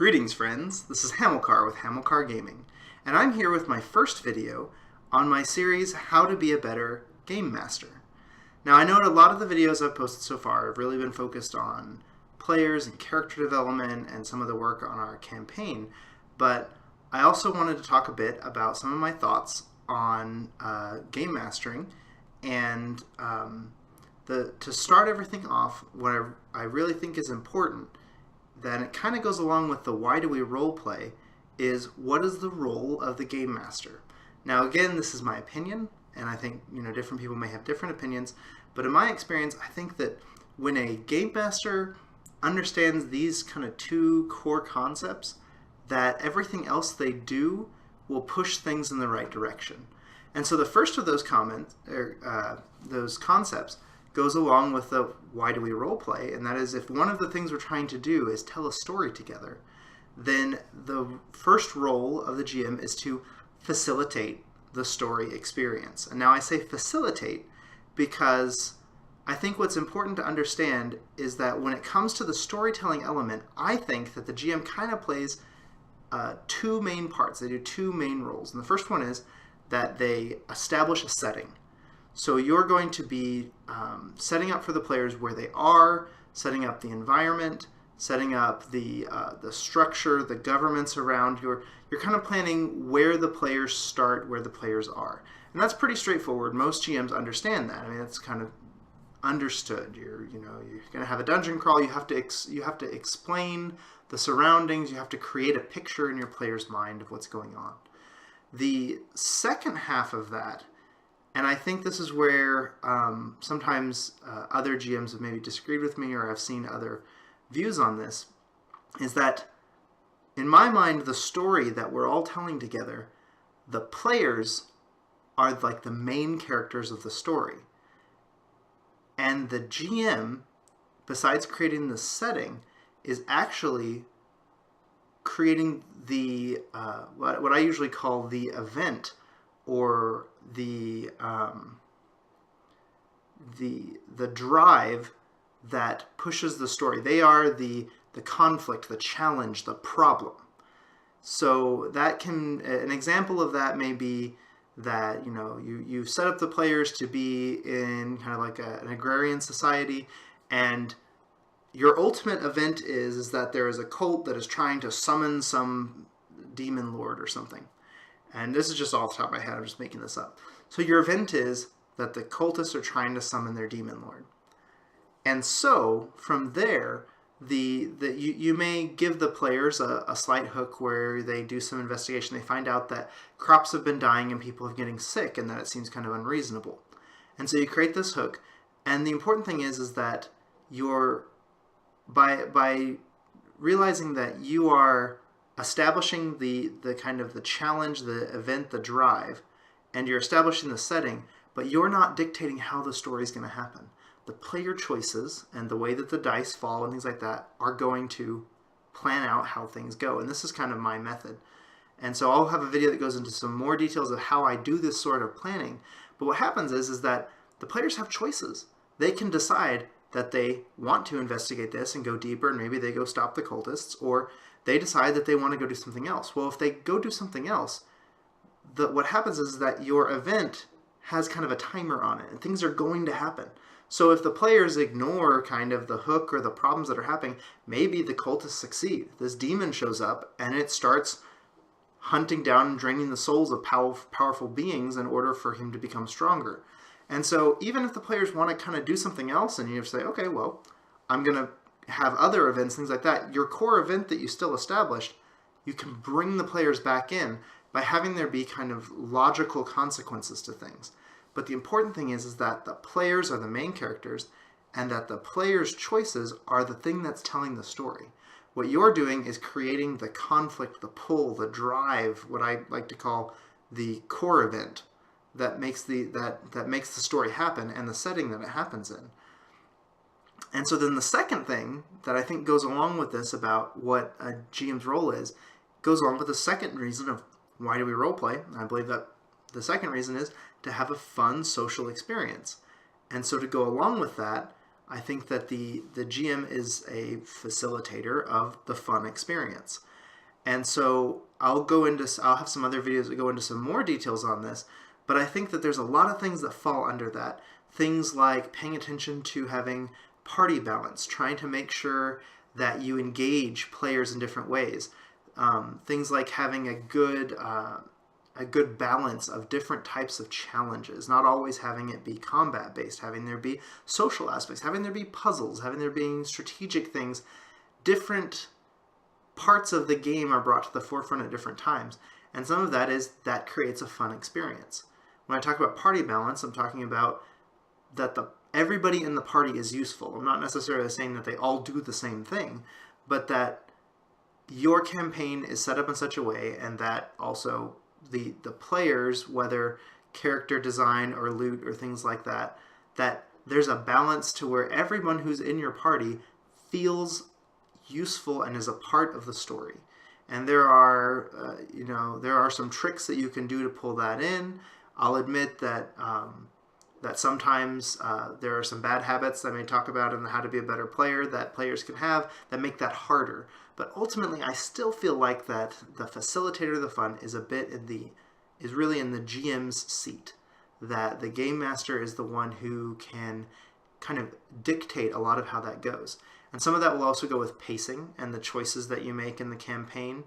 Greetings friends, this is Hamilcar with Hamilcar Gaming, and I'm here with my first video on my series How to Be a Better Game Master. Now I know a lot of the videos I've posted so far have really been focused on players and character development and some of the work on our campaign, but I also wanted to talk a bit about some of my thoughts on game mastering and to start everything off, what I really think is important, then it kind of goes along with the why do we role play, is what is the role of the game master. Now again, this is my opinion, and I think different people may have different opinions, but in my experience I think that when a game master understands these kind of two core concepts, that everything else they do will push things in the right direction. And so the first of those those concepts goes along with the why do we role play, and that is if one of the things we're trying to do is tell a story together, then the first role of the GM is to facilitate the story experience. And now I say facilitate because I think what's important to understand is that when it comes to the storytelling element, I think that the GM kind of plays two main parts. They do two main roles. And the first one is that they establish a setting. So you're going to be setting up for the players where they are, setting up the environment, setting up the structure, the governments around. You're kind of planning where the players start, where the players are. And that's pretty straightforward. Most GMs understand that. I mean, it's kind of understood. You're going to have a dungeon crawl. You have to explain the surroundings. You have to create a picture in your player's mind of what's going on. The second half of that, and I think this is where sometimes other GMs have maybe disagreed with me, or I've seen other views on this, is that in my mind, the story that we're all telling together, the players are like the main characters of the story. And the GM, besides creating the setting, is actually creating the what I usually call the event, or the drive that pushes the story. They are the conflict, the challenge, the problem. So that can, an example of that may be that you set up the players to be in kind of like an agrarian society, and your ultimate event is that there is a cult that is trying to summon some demon lord or something. And this is just off the top of my head, I'm just making this up. So your event is that the cultists are trying to summon their demon lord. And so, from there, you may give the players a slight hook where they do some investigation. They find out that crops have been dying and people are getting sick, and that it seems kind of unreasonable. And so you create this hook, and the important thing is that you're, by realizing that you are establishing the kind of the challenge, the event, the drive, and you're establishing the setting, but you're not dictating how the story is going to happen. The player choices and the way that the dice fall and things like that are going to plan out how things go. And this is kind of my method. And so I'll have a video that goes into some more details of how I do this sort of planning. But what happens is that the players have choices. They can decide that they want to investigate this and go deeper, and maybe they go stop the cultists, or they decide that they want to go do something else. Well, if they go do something else, what happens is that your event has kind of a timer on it, and things are going to happen. So if the players ignore kind of the hook or the problems that are happening, maybe the cultists succeed. This demon shows up, and it starts hunting down and draining the souls of powerful beings in order for him to become stronger. And so even if the players want to kind of do something else, and you say, okay, well, I'm going to have other events, things like that, your core event that you still established, you can bring the players back in by having there be kind of logical consequences to things. But the important thing is that the players are the main characters, and that the players' choices are the thing that's telling the story. What you're doing is creating the conflict, the pull, the drive, what I like to call the core event that makes that makes the story happen, and the setting that it happens in. And so then the second thing that I think goes along with this about what a GM's role is, goes along with the second reason of why do we role play. I believe that the second reason is to have a fun social experience. And so to go along with that, I think that the GM is a facilitator of the fun experience. And so I'll have some other videos that go into some more details on this, but I think that there's a lot of things that fall under that. Things like paying attention to having party balance, trying to make sure that you engage players in different ways. Things like having a good balance of different types of challenges, not always having it be combat based, having there be social aspects, having there be puzzles, having there being strategic things. Different parts of the game are brought to the forefront at different times, and some of that creates a fun experience. When I talk about party balance, I'm talking about that everybody in the party is useful. I'm not necessarily saying that they all do the same thing, but that your campaign is set up in such a way, and that also the players, whether character design or loot or things like that, that there's a balance to where everyone who's in your party feels useful and is a part of the story. And there are some tricks that you can do to pull that in. I'll admit that that sometimes there are some bad habits that I may talk about in the How to Be a Better Player that players can have that make that harder. But ultimately, I still feel like that the facilitator of the fun is really in the GM's seat. That the game master is the one who can kind of dictate a lot of how that goes. And some of that will also go with pacing and the choices that you make in the campaign.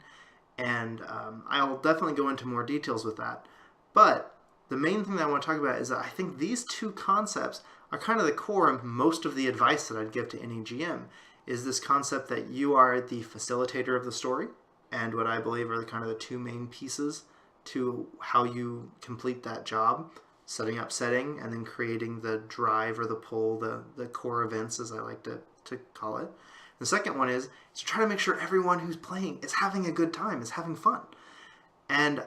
And I'll definitely go into more details with that. But the main thing that I want to talk about is that I think these two concepts are kind of the core of most of the advice that I'd give to any GM, is this concept that you are the facilitator of the story, and what I believe are the two main pieces to how you complete that job: setting up setting, and then creating the drive or the pull, the core events, as I like to call it. The second one is to try to make sure everyone who's playing is having a good time, is having fun. And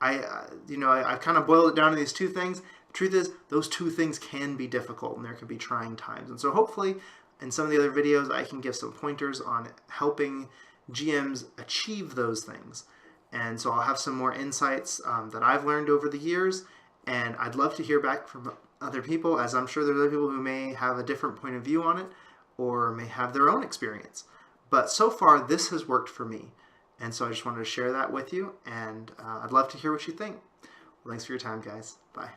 I've kind of boiled it down to these two things. The truth is, those two things can be difficult, and there can be trying times. And so hopefully, in some of the other videos, I can give some pointers on helping GMs achieve those things. And so I'll have some more insights that I've learned over the years, and I'd love to hear back from other people, as I'm sure there are other people who may have a different point of view on it, or may have their own experience. But so far, this has worked for me. And so I just wanted to share that with you, and I'd love to hear what you think. Well, thanks for your time, guys. Bye.